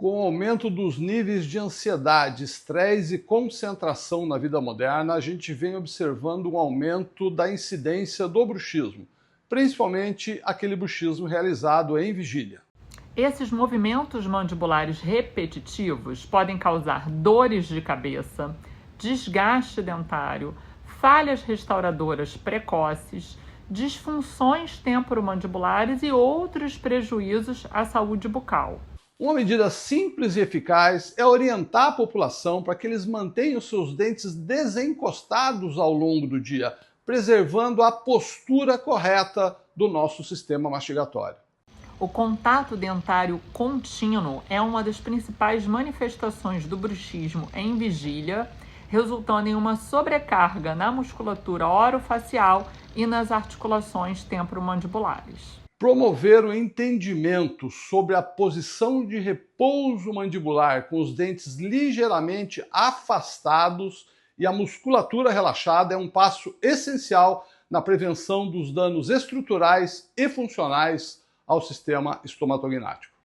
Com o aumento dos níveis de ansiedade, estresse e concentração na vida moderna, a gente vem observando um aumento da incidência do bruxismo, principalmente aquele bruxismo realizado em vigília. Esses movimentos mandibulares repetitivos podem causar dores de cabeça, desgaste dentário, falhas restauradoras precoces, disfunções temporomandibulares e outros prejuízos à saúde bucal. Uma medida simples e eficaz é orientar a população para que eles mantenham seus dentes desencostados ao longo do dia, preservando a postura correta do nosso sistema mastigatório. O contato dentário contínuo é uma das principais manifestações do bruxismo em vigília, resultando em uma sobrecarga na musculatura orofacial e nas articulações temporomandibulares. Promover o entendimento sobre a posição de repouso mandibular com os dentes ligeiramente afastados e a musculatura relaxada é um passo essencial na prevenção dos danos estruturais e funcionais ao sistema estomatognático.